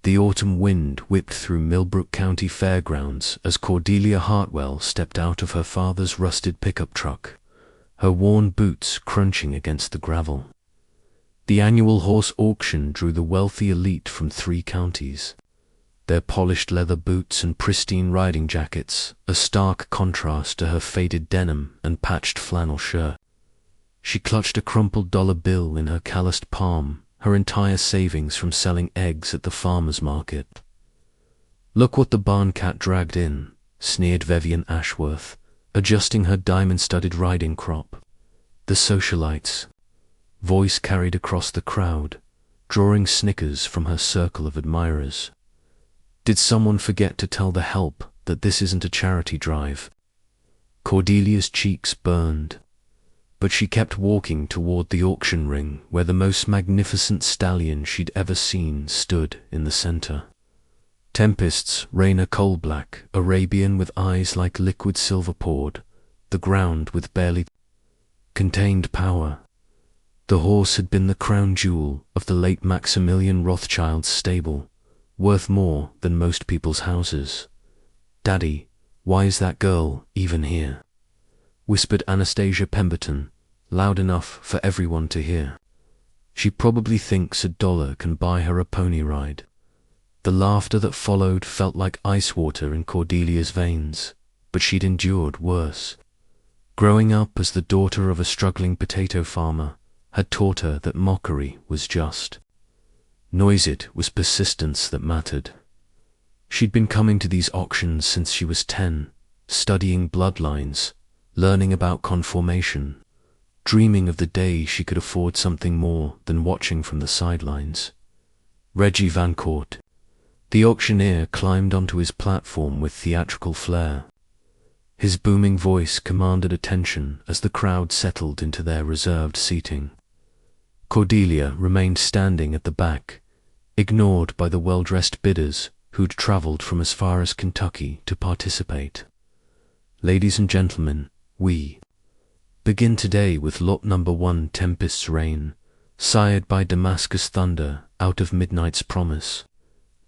The autumn wind whipped through Millbrook County Fairgrounds as Cordelia Hartwell stepped out of her father's rusted pickup truck, her worn boots crunching against the gravel. The annual horse auction drew the wealthy elite from 3 counties, their polished leather boots and pristine riding jackets a stark contrast to her faded denim and patched flannel shirt. She clutched a crumpled dollar bill in her calloused palm, her entire savings from selling eggs at the farmer's market. "Look what the barn cat dragged in," sneered Vivian Ashworth, adjusting her diamond-studded riding crop. "The socialites," voice carried across the crowd, drawing snickers from her circle of admirers. "Did someone forget to tell the help that this isn't a charity drive?" Cordelia's cheeks burned, but she kept walking toward the auction ring where the most magnificent stallion she'd ever seen stood in the center. Tempest's Rain, a coal-black Arabian with eyes like liquid silver poured, the ground with barely contained power. The horse had been the crown jewel of the late Maximilian Rothschild's stable, worth more than most people's houses. "Daddy, why is that girl even here?" whispered Anastasia Pemberton, loud enough for everyone to hear. "She probably thinks $1 can buy her a pony ride." The laughter that followed felt like ice water in Cordelia's veins, but she'd endured worse. Growing up as the daughter of a struggling potato farmer had taught her that mockery was just. It was persistence that mattered. She'd been coming to these auctions since she was 10, studying bloodlines, learning about conformation, dreaming of the day she could afford something more than watching from the sidelines. Reggie Van Court, the auctioneer, climbed onto his platform with theatrical flair. His booming voice commanded attention as the crowd settled into their reserved seating. Cordelia remained standing at the back, ignored by the well-dressed bidders who'd traveled from as far as Kentucky to participate. "Ladies and gentlemen, we begin today with lot number 1, Tempest's Rain, sired by Damascus Thunder out of Midnight's Promise.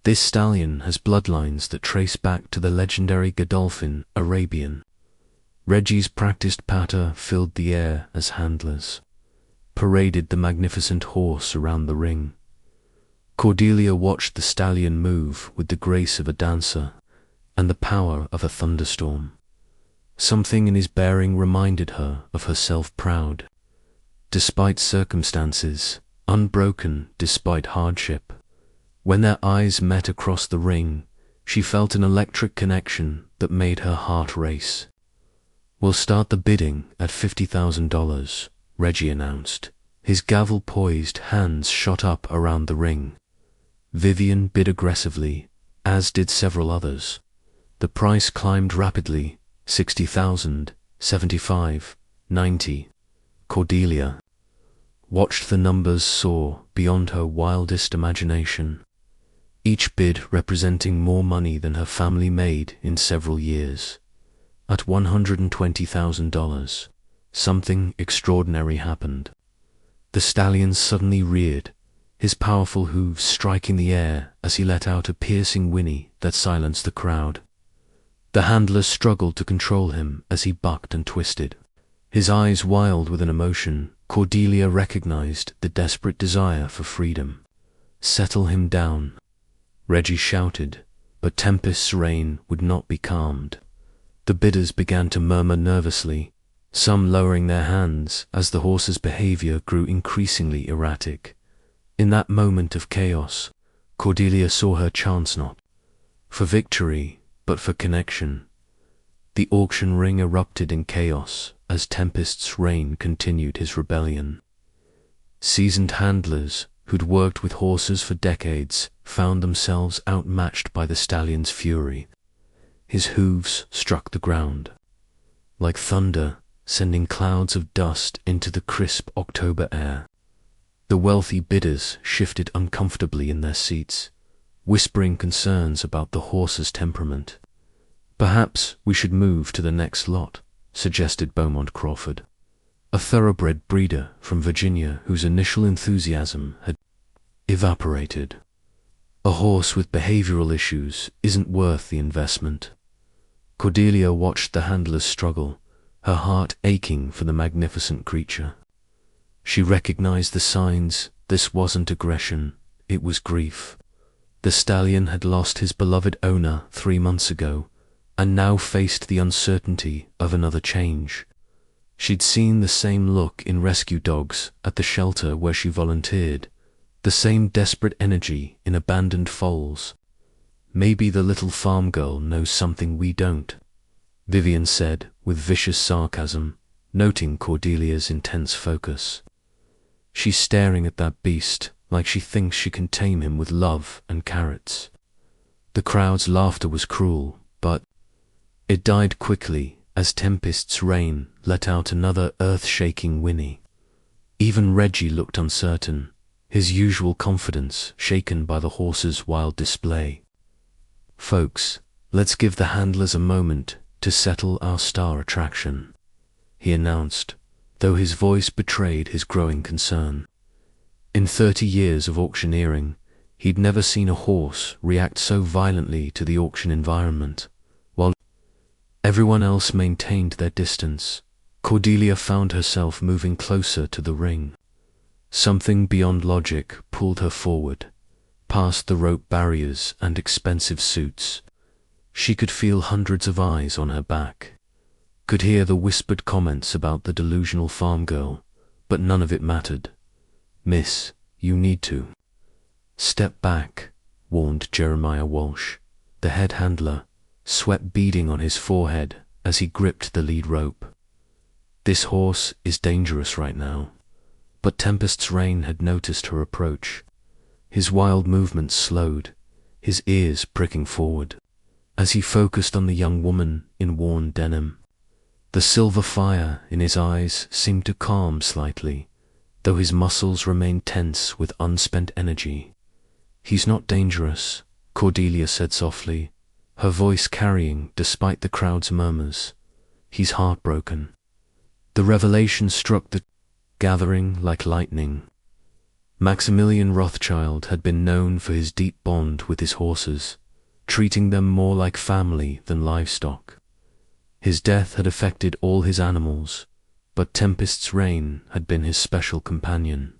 This stallion has bloodlines that trace back to the legendary Godolphin Arabian." Reggie's practiced patter filled the air as handlers paraded the magnificent horse around the ring. Cordelia watched the stallion move with the grace of a dancer and the power of a thunderstorm. Something in his bearing reminded her of herself, proud, despite circumstances, unbroken despite hardship. When their eyes met across the ring, she felt an electric connection that made her heart race. "We'll start the bidding at $50,000, Reggie announced. His gavel poised, hands shot up around the ring. Vivian bid aggressively, as did several others. The price climbed rapidly, 60,000, 75, 90. Cordelia watched the numbers soar beyond her wildest imagination, each bid representing more money than her family made in several years. At $120,000, something extraordinary happened. The stallion suddenly reared, his powerful hooves striking the air as he let out a piercing whinny that silenced the crowd. The handlers struggled to control him as he bucked and twisted. His eyes wild with an emotion, Cordelia recognized the desperate desire for freedom. "Settle him down," Reggie shouted, but Tempest's Rain would not be calmed. The bidders began to murmur nervously, some lowering their hands as the horse's behavior grew increasingly erratic. In that moment of chaos, Cordelia saw her chance, not for victory, but for connection. The auction ring erupted in chaos as Tempest's Rain continued his rebellion. Seasoned handlers who'd worked with horses for decades found themselves outmatched by the stallion's fury. His hooves struck the ground like thunder, sending clouds of dust into the crisp October air. The wealthy bidders shifted uncomfortably in their seats, whispering concerns about the horse's temperament. "Perhaps we should move to the next lot," suggested Beaumont Crawford, a thoroughbred breeder from Virginia whose initial enthusiasm had evaporated. A horse with behavioral issues isn't worth the investment. Cordelia watched the handlers struggle, her heart aching for the magnificent creature. She recognized the signs. This wasn't aggression, it was grief. The stallion had lost his beloved owner 3 months ago, and now faced the uncertainty of another change. She'd seen the same look in rescue dogs at the shelter where she volunteered, the same desperate energy in abandoned foals. "Maybe the little farm girl knows something we don't," Vivian said with vicious sarcasm, noting Cordelia's intense focus. "She's staring at that beast like she thinks she can tame him with love and carrots." The crowd's laughter was cruel, but it died quickly as Tempest's rain let out another earth-shaking whinny. Even Reggie looked uncertain, his usual confidence shaken by the horse's wild display. "Folks, let's give the handlers a moment to settle our star attraction," he announced, though his voice betrayed his growing concern. In 30 years of auctioneering, he'd never seen a horse react so violently to the auction environment. While everyone else maintained their distance, Cordelia found herself moving closer to the ring. Something beyond logic pulled her forward, past the rope barriers and expensive suits. She could feel hundreds of eyes on her back, could hear the whispered comments about the delusional farm girl, but none of it mattered. "Miss, you need to step back," warned Jeremiah Walsh, the head handler, sweat beading on his forehead as he gripped the lead rope. "This horse is dangerous right now." But Tempest's Rain had noticed her approach. His wild movements slowed, his ears pricking forward, as he focused on the young woman in worn denim. The silver fire in his eyes seemed to calm slightly, though his muscles remained tense with unspent energy. "He's not dangerous," Cordelia said softly, her voice carrying despite the crowd's murmurs. "He's heartbroken." The revelation struck the gathering like lightning. Maximilian Rothschild had been known for his deep bond with his horses, treating them more like family than livestock. His death had affected all his animals, but Tempest's Rain had been his special companion.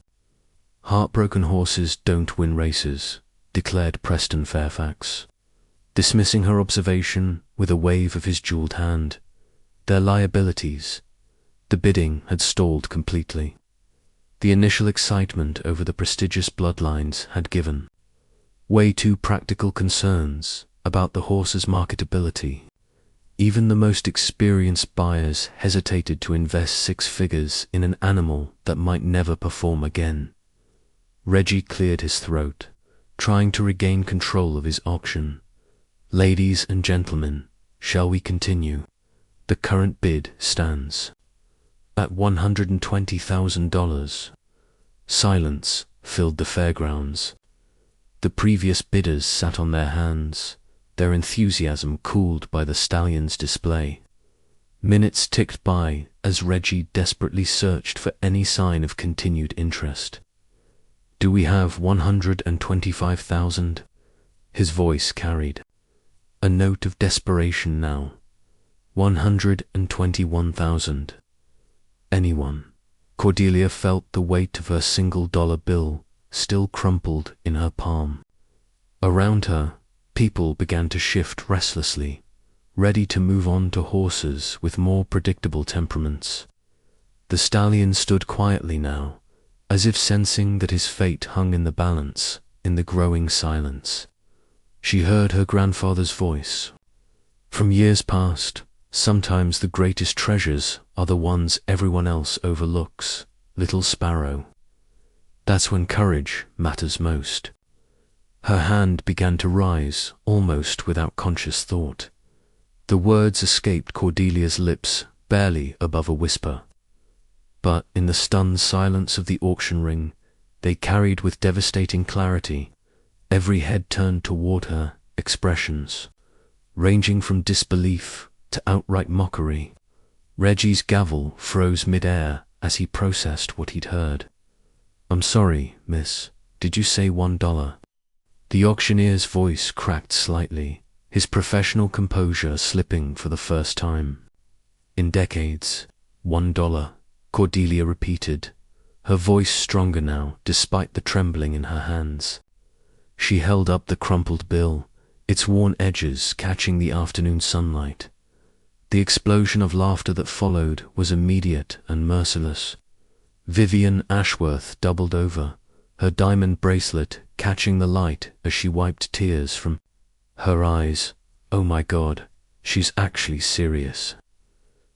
"Heartbroken horses don't win races," declared Preston Fairfax, dismissing her observation with a wave of his jeweled hand. "They're liabilities." The bidding had stalled completely. The initial excitement over the prestigious bloodlines had given way to practical concerns about the horse's marketability. Even the most experienced buyers hesitated to invest 6 figures in an animal that might never perform again. Reggie cleared his throat, trying to regain control of his auction. "Ladies and gentlemen, shall we continue? The current bid stands at $120,000. Silence filled the fairgrounds. The previous bidders sat on their hands, their enthusiasm cooled by the stallion's display. Minutes ticked by as Reggie desperately searched for any sign of continued interest. "Do we have 125,000? His voice carried a note of desperation now. 121,000. Anyone? Cordelia felt the weight of her $1 bill still crumpled in her palm. Around her, people began to shift restlessly, ready to move on to horses with more predictable temperaments. The stallion stood quietly now, as if sensing that his fate hung in the balance in the growing silence. She heard her grandfather's voice. From years past, sometimes the greatest treasures are the ones everyone else overlooks, little sparrow. That's when courage matters most. Her hand began to rise, almost without conscious thought. The words escaped Cordelia's lips, barely above a whisper. But in the stunned silence of the auction ring, they carried with devastating clarity. Every head turned toward her, expressions ranging from disbelief to outright mockery. Reggie's gavel froze mid-air as he processed what he'd heard. "I'm sorry, miss. Did you say $1? The auctioneer's voice cracked slightly, his professional composure slipping for the first time. In decades, $1, Cordelia repeated, her voice stronger now despite the trembling in her hands. She held up the crumpled bill, its worn edges catching the afternoon sunlight. The explosion of laughter that followed was immediate and merciless. Vivian Ashworth doubled over, her diamond bracelet catching the light as she wiped tears from her eyes. Oh my God, she's actually serious.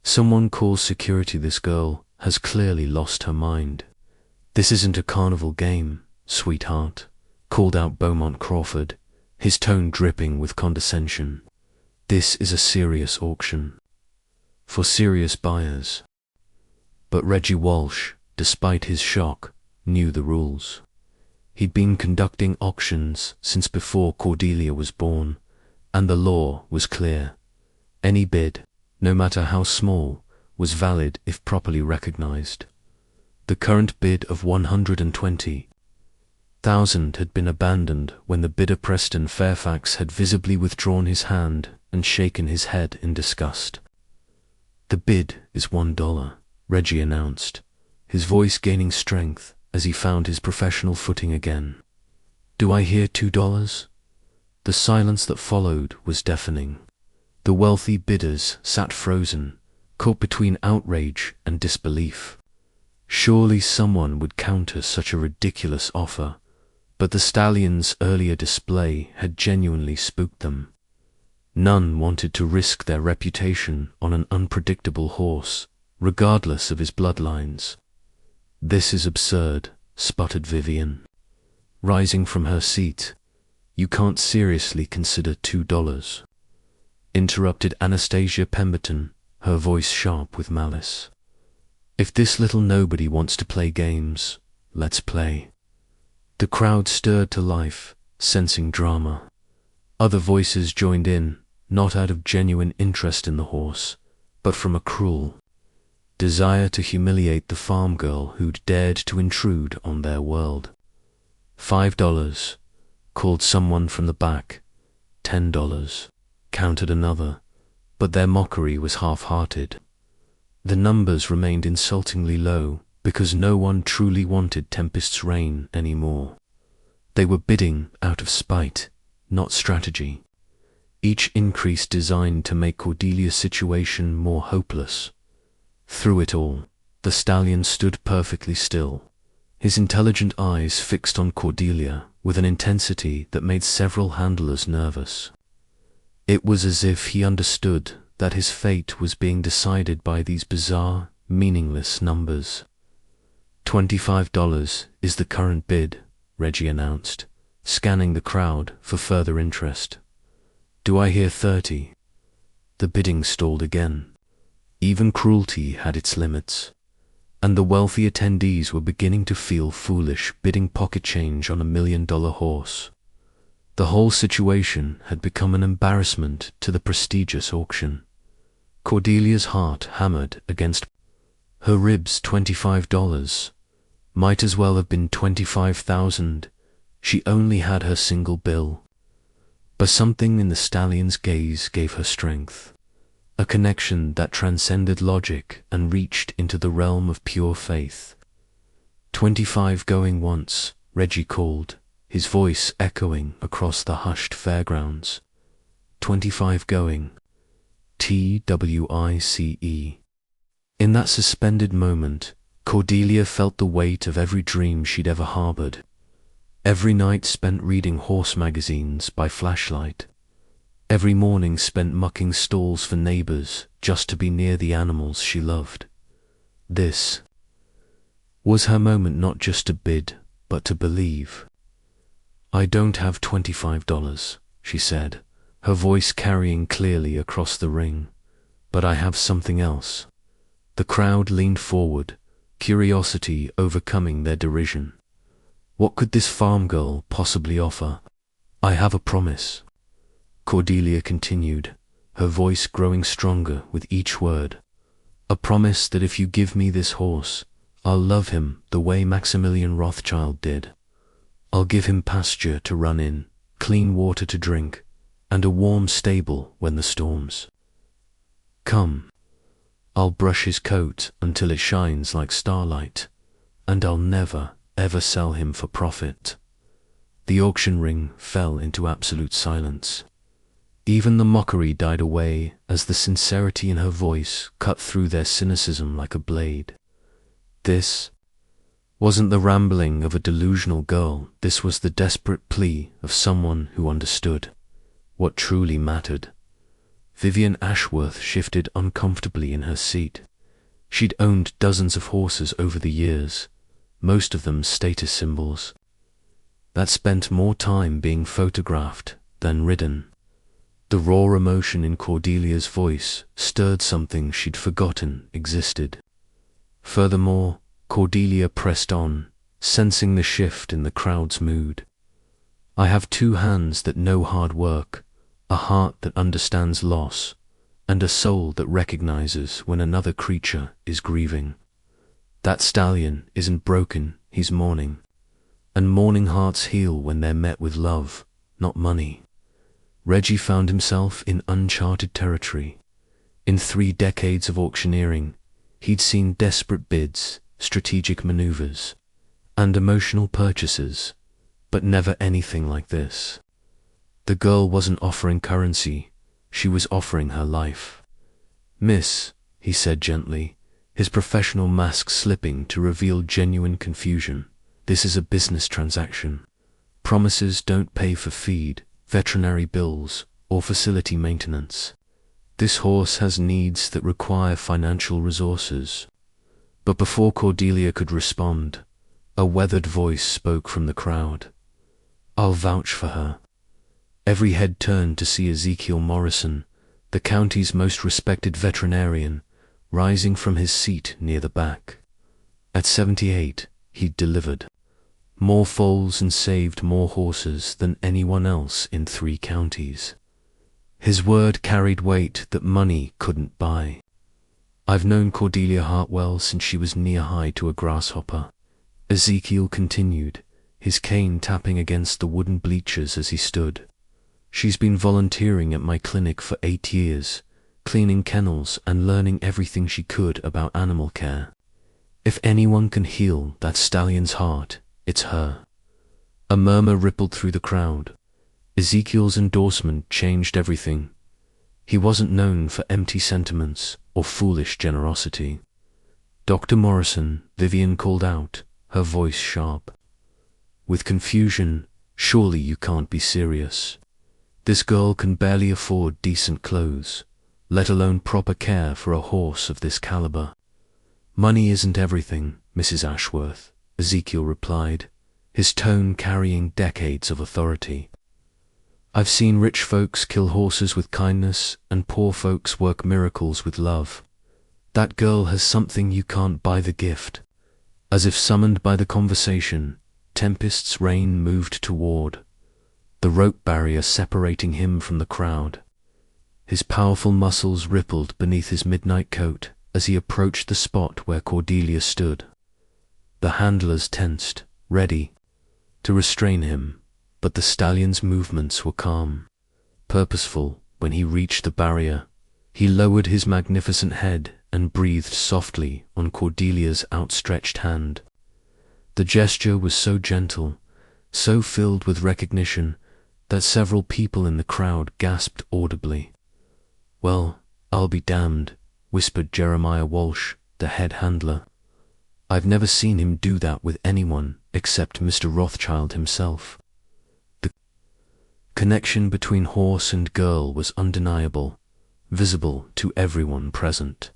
Someone call security, this girl has clearly lost her mind. This isn't a carnival game, sweetheart, called out Beaumont Crawford, his tone dripping with condescension. This is a serious auction. For serious buyers. But Reggie Walsh, despite his shock, knew the rules. He'd been conducting auctions since before Cordelia was born, and the law was clear. Any bid, no matter how small, was valid if properly recognized. The current bid of $120,000 had been abandoned when the bidder Preston Fairfax had visibly withdrawn his hand and shaken his head in disgust. The bid is $1, Reggie announced, his voice gaining strength as he found his professional footing again. Do I hear $2? The silence that followed was deafening. The wealthy bidders sat frozen, caught between outrage and disbelief. Surely someone would counter such a ridiculous offer, but the stallion's earlier display had genuinely spooked them. None wanted to risk their reputation on an unpredictable horse, regardless of his bloodlines. This is absurd, sputtered Vivian, rising from her seat. You can't seriously consider $2. Interrupted Anastasia Pemberton, her voice sharp with malice. If this little nobody wants to play games, let's play. The crowd stirred to life, sensing drama. Other voices joined in, not out of genuine interest in the horse, but from a cruel desire to humiliate the farm girl who'd dared to intrude on their world. $5, called someone from the back. $10, countered another, but their mockery was half-hearted. The numbers remained insultingly low because no one truly wanted Tempest's reign anymore. They were bidding out of spite, not strategy. Each increase designed to make Cordelia's situation more hopeless. Through it all, the stallion stood perfectly still, his intelligent eyes fixed on Cordelia with an intensity that made several handlers nervous. It was as if he understood that his fate was being decided by these bizarre, meaningless numbers. $25 is the current bid, Reggie announced, scanning the crowd for further interest. Do I hear 30? The bidding stalled again. Even cruelty had its limits, and the wealthy attendees were beginning to feel foolish bidding pocket change on $1 million horse. The whole situation had become an embarrassment to the prestigious auction. Cordelia's heart hammered against her ribs. $25. Might as well have been $25,000. She only had her single bill. But something in the stallion's gaze gave her strength, a connection that transcended logic and reached into the realm of pure faith. 25 going once, Reggie called, his voice echoing across the hushed fairgrounds. 25 going. TWICE. In that suspended moment, Cordelia felt the weight of every dream she'd ever harbored. Every night spent reading horse magazines by flashlight. Every morning spent mucking stalls for neighbors just to be near the animals she loved. This was her moment, not just to bid, but to believe. I don't have $25, she said, her voice carrying clearly across the ring, but I have something else. The crowd leaned forward, curiosity overcoming their derision. What could this farm girl possibly offer? I have a promise, Cordelia continued, her voice growing stronger with each word. A promise that if you give me this horse, I'll love him the way Maximilian Rothschild did. I'll give him pasture to run in, clean water to drink, and a warm stable when the storms come. I'll brush his coat until it shines like starlight, and I'll never, ever sell him for profit. The auction ring fell into absolute silence. Even the mockery died away as the sincerity in her voice cut through their cynicism like a blade. This wasn't the rambling of a delusional girl, this was the desperate plea of someone who understood what truly mattered. Vivian Ashworth shifted uncomfortably in her seat. She'd owned dozens of horses over the years, most of them status symbols, that spent more time being photographed than ridden. The raw emotion in Cordelia's voice stirred something she'd forgotten existed. Furthermore, Cordelia pressed on, sensing the shift in the crowd's mood. I have two hands that know hard work, a heart that understands loss, and a soul that recognizes when another creature is grieving. That stallion isn't broken, he's mourning. And mourning hearts heal when they're met with love, not money. Reggie found himself in uncharted territory. In 3 decades of auctioneering, he'd seen desperate bids, strategic maneuvers, and emotional purchases, but never anything like this. The girl wasn't offering currency, she was offering her life. "Miss," he said gently, his professional mask slipping to reveal genuine confusion, "this is a business transaction. Promises don't pay for feed, veterinary bills, or facility maintenance. This horse has needs that require financial resources." But before Cordelia could respond, a weathered voice spoke from the crowd. "I'll vouch for her." Every head turned to see Ezekiel Morrison, the county's most respected veterinarian, rising from his seat near the back. At 78, he'd delivered more foals and saved more horses than anyone else in 3 counties. His word carried weight that money couldn't buy. "I've known Cordelia Hartwell since she was knee-high to a grasshopper," Ezekiel continued, his cane tapping against the wooden bleachers as he stood. "She's been volunteering at my clinic for 8 years, cleaning kennels and learning everything she could about animal care. If anyone can heal that stallion's heart, it's her." A murmur rippled through the crowd. Ezekiel's endorsement changed everything. He wasn't known for empty sentiments or foolish generosity. "Dr. Morrison," Vivian called out, her voice sharp. With confusion, "Surely you can't be serious. This girl can barely afford decent clothes, let alone proper care for a horse of this caliber." "Money isn't everything, Mrs. Ashworth," Ezekiel replied, his tone carrying decades of authority. "I've seen rich folks kill horses with kindness and poor folks work miracles with love. That girl has something you can't buy the gift." As if summoned by the conversation, Tempest's rein moved toward the rope barrier separating him from the crowd. His powerful muscles rippled beneath his midnight coat as he approached the spot where Cordelia stood. The handlers tensed, ready to restrain him, but the stallion's movements were calm, purposeful. When he reached the barrier, he lowered his magnificent head and breathed softly on Cordelia's outstretched hand. The gesture was so gentle, so filled with recognition, that several people in the crowd gasped audibly. "Well, I'll be damned," whispered Jeremiah Walsh, the head handler. "I've never seen him do that with anyone except Mr. Rothschild himself." The connection between horse and girl was undeniable, visible to everyone present.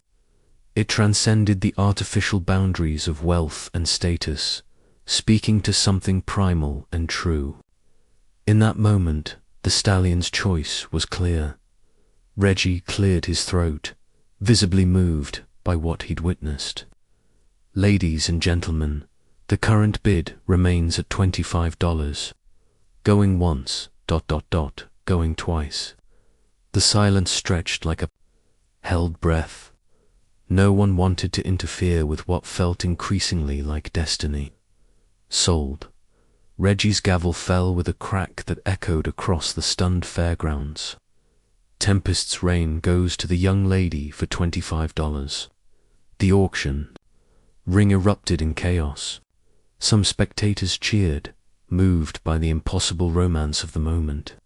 It transcended the artificial boundaries of wealth and status, speaking to something primal and true. In that moment, the stallion's choice was clear. Reggie cleared his throat, visibly moved by what he'd witnessed. "Ladies and gentlemen, the current bid remains at $25. Going once, ... going twice." The silence stretched like a held breath. No one wanted to interfere with what felt increasingly like destiny. "Sold." Reggie's gavel fell with a crack that echoed across the stunned fairgrounds. Tempest's reign goes to the young lady for $25. The auction. Ring erupted in chaos. Some spectators cheered, moved by the impossible romance of the moment,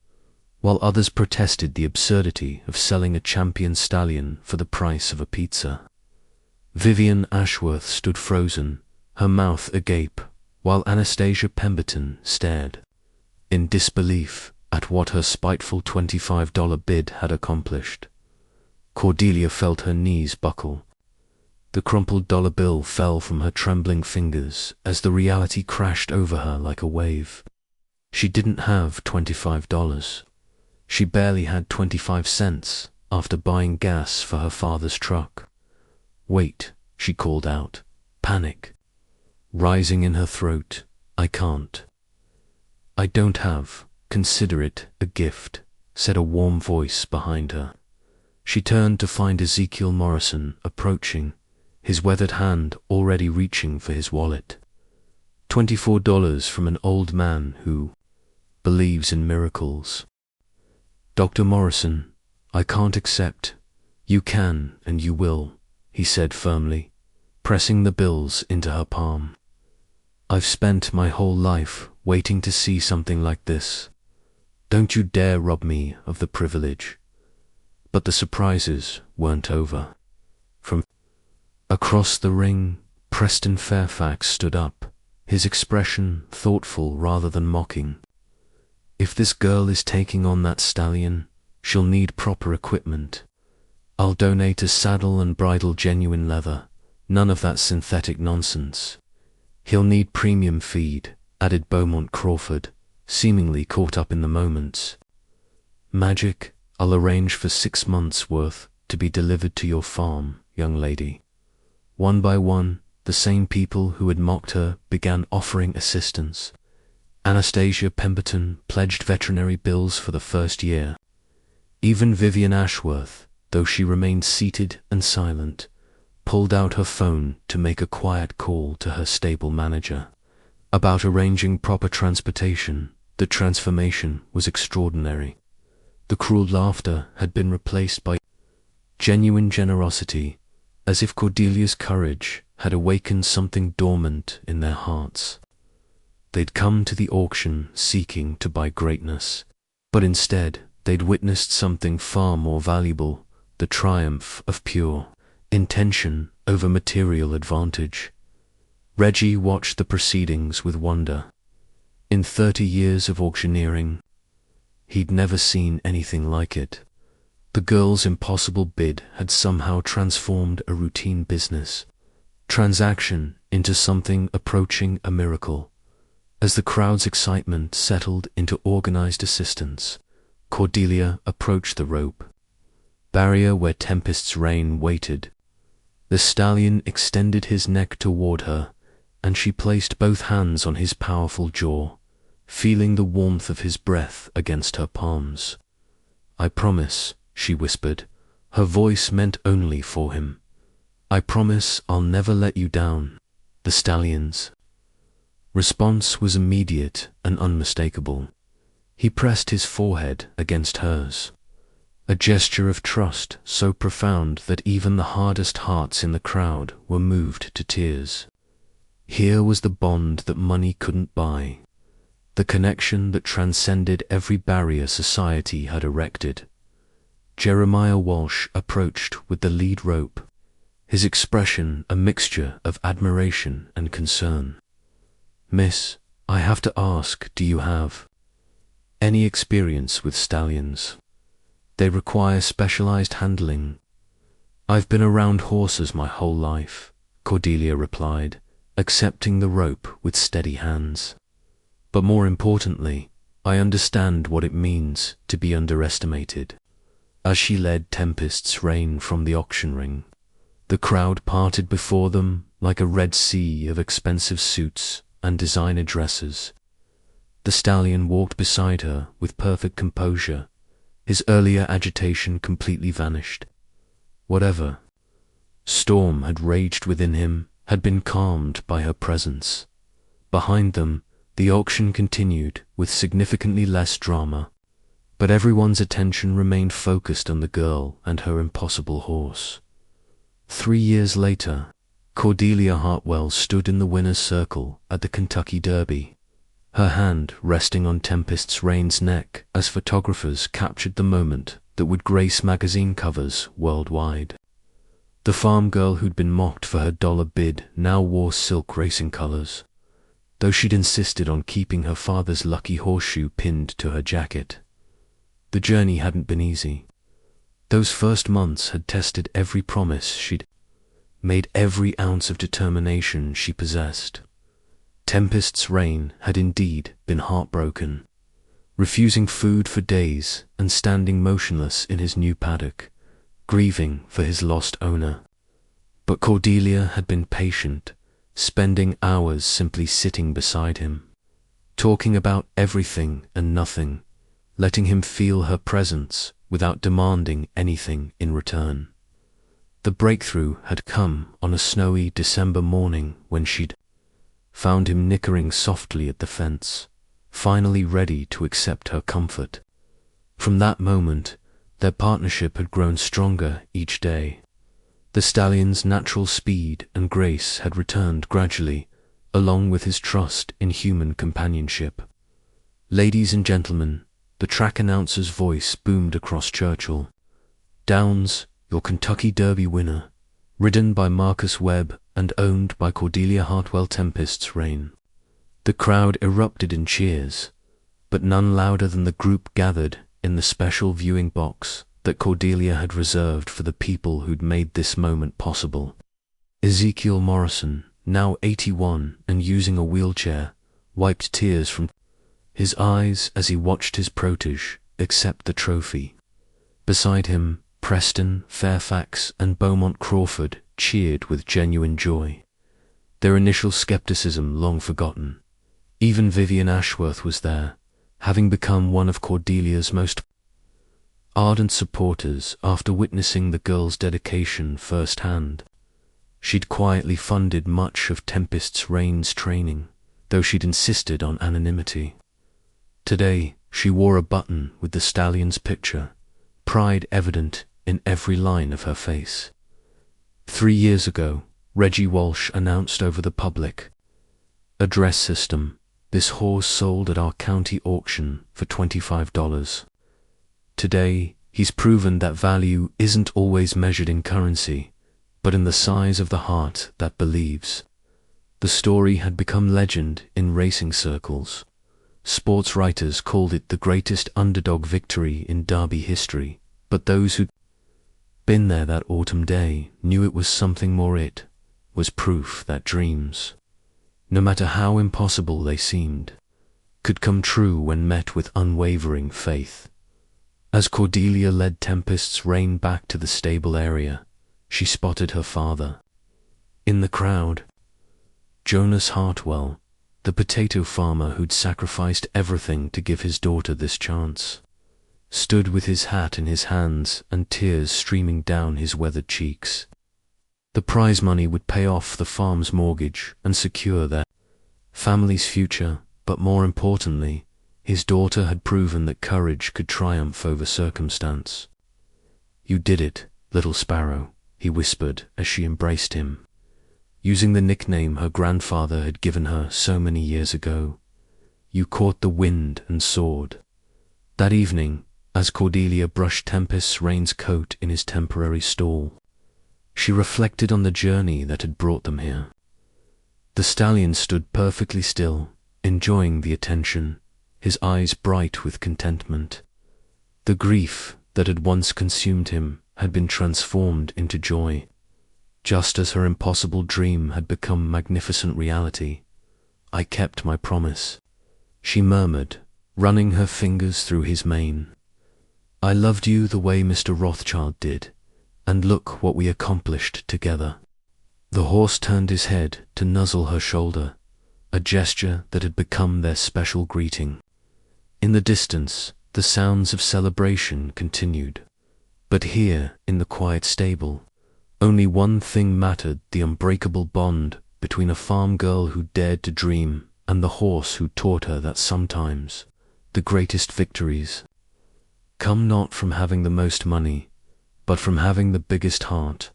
while others protested the absurdity of selling a champion stallion for the price of a pizza. Vivian Ashworth stood frozen, her mouth agape, while Anastasia Pemberton stared, in disbelief at what her spiteful $25 bid had accomplished. Cordelia felt her knees buckle. The crumpled dollar bill fell from her trembling fingers as the reality crashed over her like a wave. She didn't have $25. She barely had 25 cents after buying gas for her father's truck. "Wait," she called out, panic rising in her throat. "I can't." "I don't have. Consider it a gift," said a warm voice behind her. She turned to find Ezekiel Morrison approaching, his weathered hand already reaching for his wallet. $24 from an old man who believes in miracles. "Dr. Morrison, I can't accept." "You can and you will," he said firmly, pressing the bills into her palm. "I've spent my whole life waiting to see something like this. Don't you dare rob me of the privilege." But the surprises weren't over. From across the ring, Preston Fairfax stood up, his expression thoughtful rather than mocking. "If this girl is taking on that stallion, she'll need proper equipment. I'll donate a saddle and bridle genuine leather, none of that synthetic nonsense. He'll need premium feed," added Beaumont Crawford, seemingly caught up in the moment. "Magic, I'll arrange for 6 months' worth to be delivered to your farm, young lady." One by one, the same people who had mocked her began offering assistance. Anastasia Pemberton pledged veterinary bills for the first year. Even Vivian Ashworth, though she remained seated and silent, pulled out her phone to make a quiet call to her stable manager about arranging proper transportation. The transformation was extraordinary. The cruel laughter had been replaced by genuine generosity, as if Cordelia's courage had awakened something dormant in their hearts. They'd come to the auction seeking to buy greatness, but instead they'd witnessed something far more valuable, the triumph of pure intention over material advantage. Reggie watched the proceedings with wonder. In 30 years of auctioneering, he'd never seen anything like it. The girl's impossible bid had somehow transformed a routine business transaction into something approaching a miracle. As the crowd's excitement settled into organized assistance, Cordelia approached the rope barrier where Tempest's reign waited. The stallion extended his neck toward her, and she placed both hands on his powerful jaw, feeling the warmth of his breath against her palms. "I promise," she whispered, her voice meant only for him. "I promise I'll never let you down." The stallion's response was immediate and unmistakable. He pressed his forehead against hers, a gesture of trust so profound that even the hardest hearts in the crowd were moved to tears. Here was the bond that money couldn't buy, the connection that transcended every barrier society had erected. Jeremiah Walsh approached with the lead rope, his expression a mixture of admiration and concern. "Miss, I have to ask, do you have any experience with stallions? They require specialized handling." "I've been around horses my whole life," Cordelia replied, accepting the rope with steady hands. "But more importantly, I understand what it means to be underestimated." As she led Tempest's reign from the auction ring, the crowd parted before them like a red sea of expensive suits and designer dresses. The stallion walked beside her with perfect composure, his earlier agitation completely vanished. Whatever storm had raged within him had been calmed by her presence. Behind them, The auction continued with significantly less drama, but everyone's attention remained focused on the girl and her impossible horse. 3 years later, Cordelia Hartwell stood in the winner's circle at the Kentucky Derby, her hand resting on Tempest's Rain's neck as photographers captured the moment that would grace magazine covers worldwide. The farm girl who'd been mocked for her dollar bid now wore silk racing colors, though she'd insisted on keeping her father's lucky horseshoe pinned to her jacket. The journey hadn't been easy. Those first months had tested every promise she'd made, every ounce of determination she possessed. Tempest's Rain had indeed been heartbroken, refusing food for days and standing motionless in his new paddock, grieving for his lost owner. But Cordelia had been patient, spending hours simply sitting beside him, talking about everything and nothing, letting him feel her presence without demanding anything in return. The breakthrough had come on a snowy December morning when she'd found him nickering softly at the fence, finally ready to accept her comfort. From that moment, their partnership had grown stronger each day. The stallion's natural speed and grace had returned gradually, along with his trust in human companionship. "Ladies and gentlemen," the track announcer's voice boomed across Churchill. "Downs, your Kentucky Derby winner, ridden by Marcus Webb and owned by Cordelia Hartwell Tempest's Rain." The crowd erupted in cheers, but none louder than the group gathered in the special viewing box that Cordelia had reserved for the people who'd made this moment possible. Ezekiel Morrison, now 81 and using a wheelchair, wiped tears from his eyes as he watched his protege accept the trophy. Beside him, Preston, Fairfax, and Beaumont Crawford cheered with genuine joy, their initial skepticism long forgotten. Even Vivian Ashworth was there, having become one of Cordelia's most ardent supporters after witnessing the girl's dedication firsthand. She'd quietly funded much of Tempest's Rain's training, though she'd insisted on anonymity. Today, she wore a button with the stallion's picture, pride evident in every line of her face. 3 years ago, Reggie Walsh announced over the public address system, "This horse sold at our county auction for $25. Today, he's proven that value isn't always measured in currency, but in the size of the heart that believes. The story had become legend in racing circles. Sports writers called it the greatest underdog victory in Derby history, but those who'd been there that autumn day knew it was something more. It was proof that dreams, no matter how impossible they seemed, could come true when met with unwavering faith. As Cordelia led Tempest's Rain back to the stable area, she spotted her father. In the crowd, Jonas Hartwell, the potato farmer who'd sacrificed everything to give his daughter this chance, stood with his hat in his hands and tears streaming down his weathered cheeks. The prize money would pay off the farm's mortgage and secure their family's future, but more importantly, his daughter had proven that courage could triumph over circumstance. "You did it, little sparrow," he whispered as she embraced him, using the nickname her grandfather had given her so many years ago. "You caught the wind and soared." That evening, as Cordelia brushed Tempest's Rain's coat in his temporary stall, she reflected on the journey that had brought them here. The stallion stood perfectly still, enjoying the attention, his eyes bright with contentment. The grief that had once consumed him had been transformed into joy, just as her impossible dream had become magnificent reality. "I kept my promise," she murmured, running her fingers through his mane. "I loved you the way Mr. Rothschild did, and look what we accomplished together." The horse turned his head to nuzzle her shoulder, a gesture that had become their special greeting. In the distance, the sounds of celebration continued. But here, in the quiet stable, only one thing mattered: the unbreakable bond between a farm girl who dared to dream and the horse who taught her that sometimes the greatest victories come not from having the most money, but from having the biggest heart.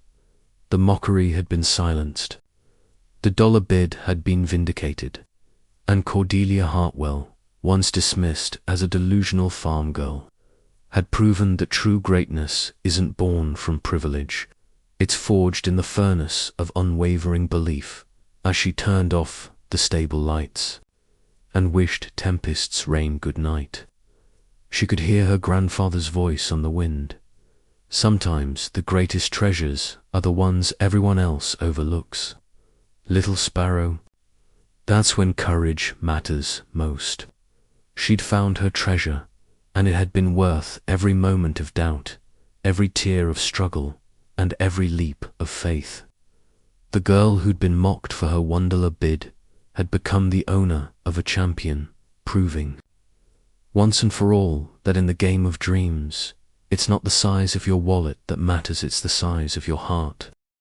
The mockery had been silenced. The dollar bid had been vindicated, and Cordelia Hartwell, once dismissed as a delusional farm girl, had proven that true greatness isn't born from privilege. It's forged in the furnace of unwavering belief. As she turned off the stable lights and wished tempests rain good night, she could hear her grandfather's voice on the wind. Sometimes the greatest treasures are the ones everyone else overlooks. Little sparrow, that's when courage matters most. She'd found her treasure, and it had been worth every moment of doubt, every tear of struggle, and every leap of faith. The girl who'd been mocked for her $1 bid had become the owner of a champion, proving once and for all that in the game of dreams, it's not the size of your wallet that matters, it's the size of your heart.